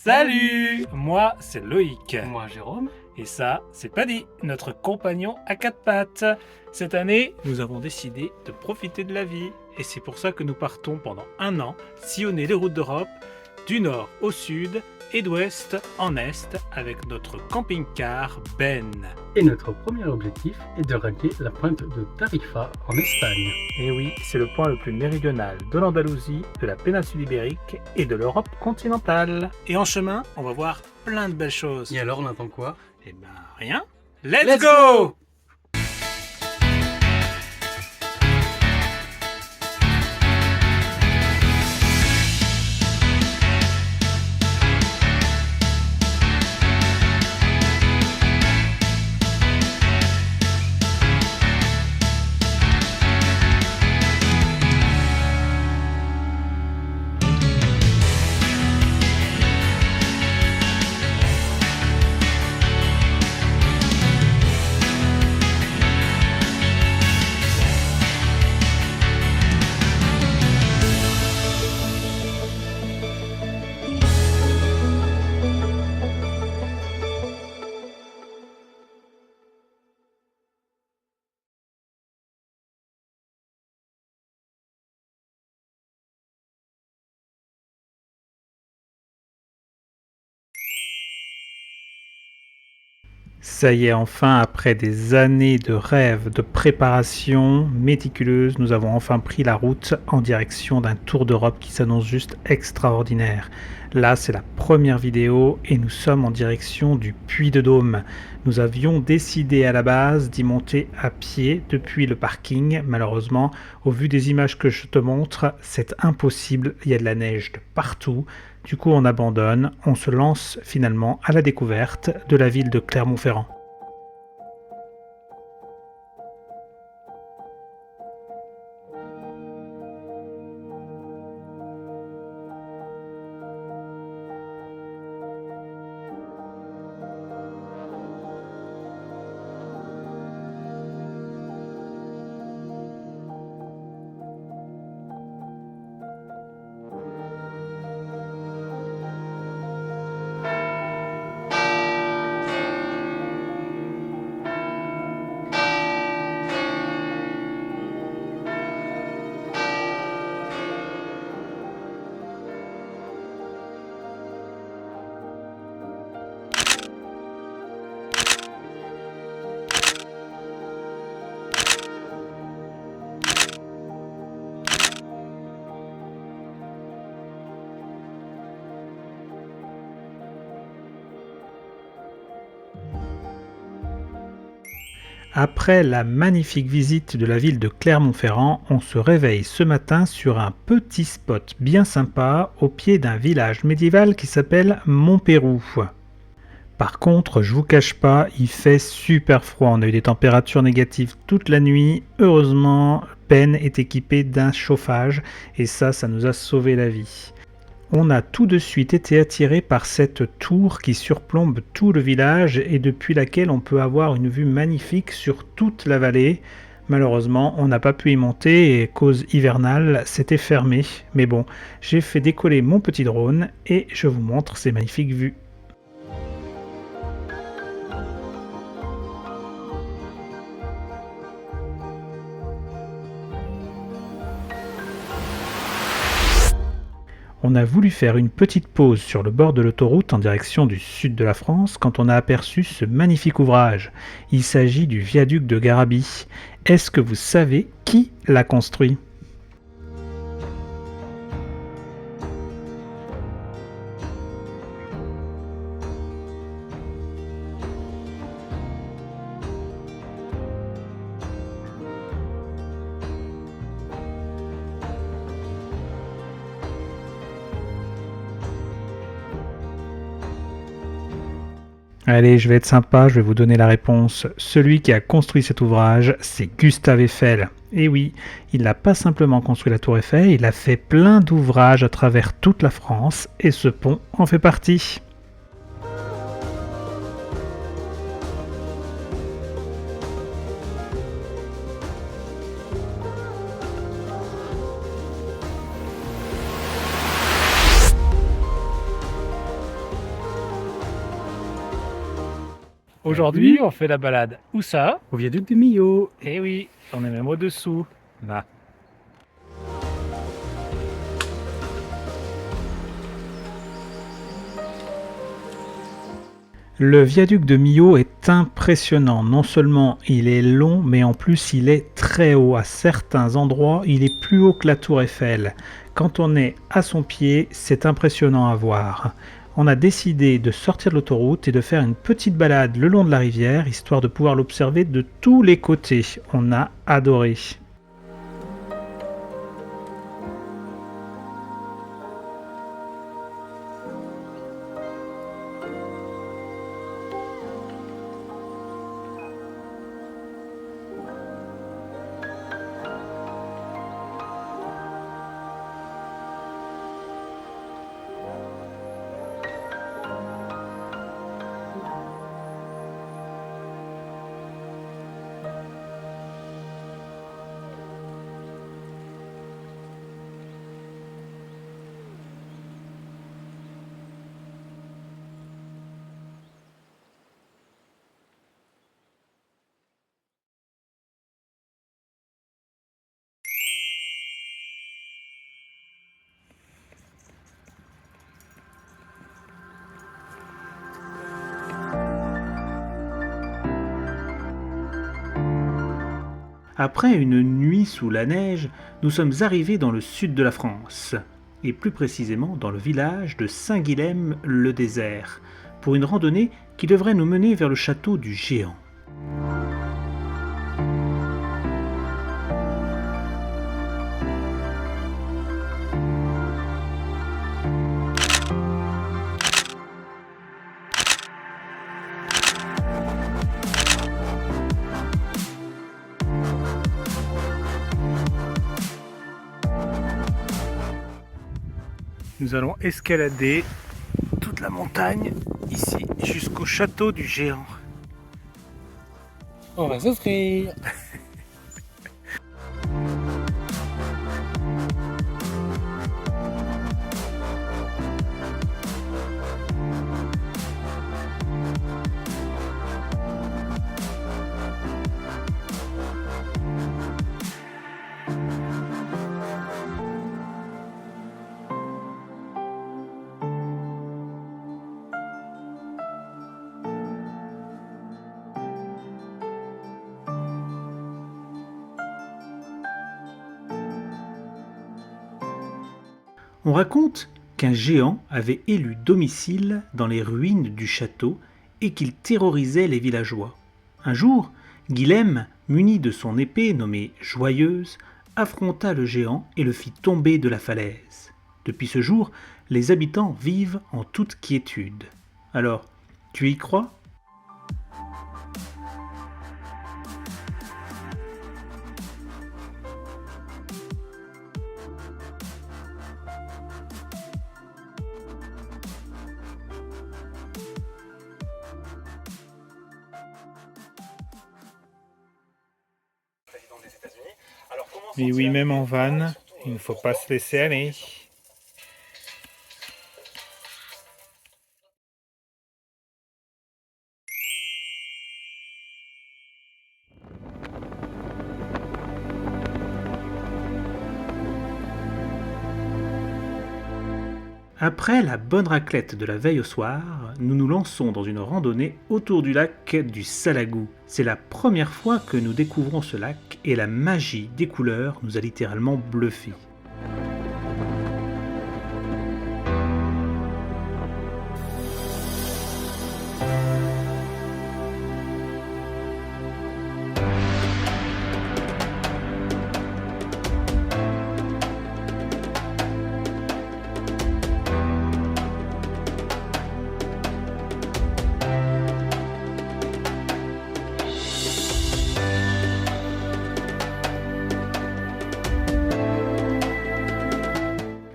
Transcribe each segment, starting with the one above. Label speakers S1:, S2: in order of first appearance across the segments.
S1: Salut! Moi, c'est Loïc.
S2: Moi, Jérôme.
S1: Et ça, c'est Paddy, notre compagnon à quatre pattes. Cette année, nous avons décidé de profiter de la vie. Et c'est pour ça que nous partons pendant 1 an sillonner les routes d'Europe, du nord au sud et d'ouest en est, avec notre camping-car Ben.
S2: Et notre premier objectif est de rallier la pointe de Tarifa en Espagne.
S1: Et oui, c'est le point le plus méridional de l'Andalousie, de la péninsule ibérique et de l'Europe continentale. Et en chemin, on va voir plein de belles choses.
S2: Et alors, on attend quoi?
S1: Eh ben, rien. Let's go! Ça y est, enfin, après des années de rêves, de préparation méticuleuse, nous avons enfin pris la route en direction d'un tour d'Europe qui s'annonce juste extraordinaire. Là, c'est la première vidéo et nous sommes en direction du Puy-de-Dôme. Nous avions décidé à la base d'y monter à pied depuis le parking. Malheureusement, au vu des images que je te montre, c'est impossible, il y a de la neige de partout. Du coup, on abandonne, on se lance finalement à la découverte de la ville de Clermont-Ferrand. Après la magnifique visite de la ville de Clermont-Ferrand, on se réveille ce matin sur un petit spot bien sympa au pied d'un village médiéval qui s'appelle Montpérou. Par contre, je vous cache pas, il fait super froid. On a eu des températures négatives toute la nuit. Heureusement, Ben est équipé d'un chauffage et ça nous a sauvé la vie. On a tout de suite été attiré par cette tour qui surplombe tout le village et depuis laquelle on peut avoir une vue magnifique sur toute la vallée. Malheureusement, on n'a pas pu y monter et cause hivernale, c'était fermé. Mais bon, j'ai fait décoller mon petit drone et je vous montre ces magnifiques vues. On a voulu faire une petite pause sur le bord de l'autoroute en direction du sud de la France quand on a aperçu ce magnifique ouvrage. Il s'agit du viaduc de Garabit. Est-ce que vous savez qui l'a construit ? Allez, je vais être sympa, je vais vous donner la réponse. Celui qui a construit cet ouvrage, c'est Gustave Eiffel. Et oui, il n'a pas simplement construit la tour Eiffel, il a fait plein d'ouvrages à travers toute la France, et ce pont en fait partie. Aujourd'hui, on fait la balade. Où ça?
S2: Au viaduc de Millau.
S1: Eh oui, on est même au-dessous. Là. Le viaduc de Millau est impressionnant. Non seulement il est long, mais en plus il est très haut. À certains endroits, il est plus haut que la tour Eiffel. Quand on est à son pied, c'est impressionnant à voir. On a décidé de sortir de l'autoroute et de faire une petite balade le long de la rivière, histoire de pouvoir l'observer de tous les côtés. On a adoré. Après une nuit sous la neige, nous sommes arrivés dans le sud de la France, et plus précisément dans le village de Saint-Guilhem-le-Désert, pour une randonnée qui devrait nous mener vers le château du Géant. Nous allons escalader toute la montagne ici jusqu'au château du Géant.
S2: On va s'offrir.
S1: On raconte qu'un géant avait élu domicile dans les ruines du château et qu'il terrorisait les villageois. Un jour, Guilhem, muni de son épée nommée Joyeuse, affronta le géant et le fit tomber de la falaise. Depuis ce jour, les habitants vivent en toute quiétude. Alors, tu y crois ? Mais oui, même en van, il ne faut pas se laisser aller. Après la bonne raclette de la veille au soir, nous nous lançons dans une randonnée autour du lac du Salagou. C'est la première fois que nous découvrons ce lac et la magie des couleurs nous a littéralement bluffés.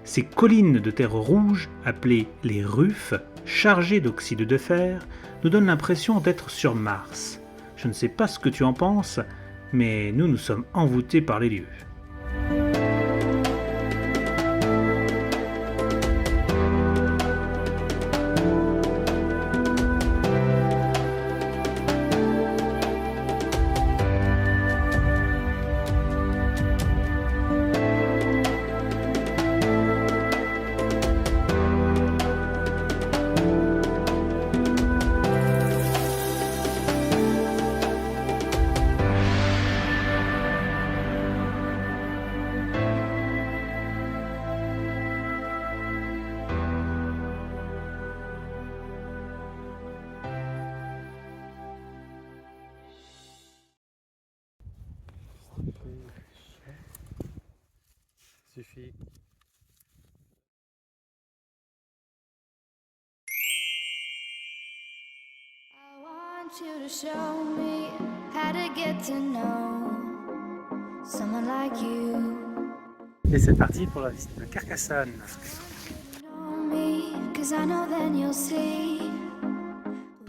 S1: Ces collines de terre rouge, appelées les Ruffes, chargées d'oxyde de fer, nous donnent l'impression d'être sur Mars. Je ne sais pas ce que tu en penses, mais nous sommes envoûtés par les lieux.
S2: Suffit.
S3: I want you to show me how to get to know someone like you.
S2: Et c'est parti pour la visite de Carcassonne.
S3: Know me, 'cause I know then you'll see.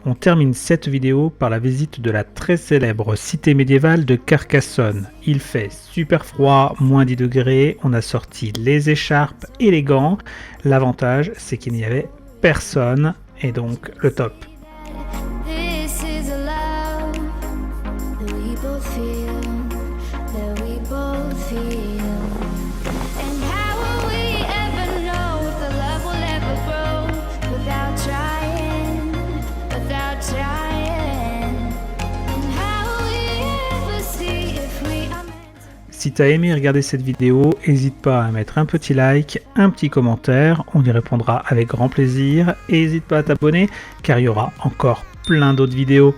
S1: On termine cette vidéo par la visite de la très célèbre cité médiévale de Carcassonne. Il fait super froid, moins 10 degrés, on a sorti les écharpes et les gants. L'avantage, c'est qu'il n'y avait personne, et donc le top.
S3: This is a love that we both feel, that we both feel. And how will we ever know if the love will ever grow without trying, without trying? And how will we ever see if we are meant to?
S1: Si t'as aimé regarder cette vidéo, n'hésite pas à mettre un petit like, un petit commentaire, on y répondra avec grand plaisir. Et n'hésite pas à t'abonner car il y aura encore plein d'autres vidéos.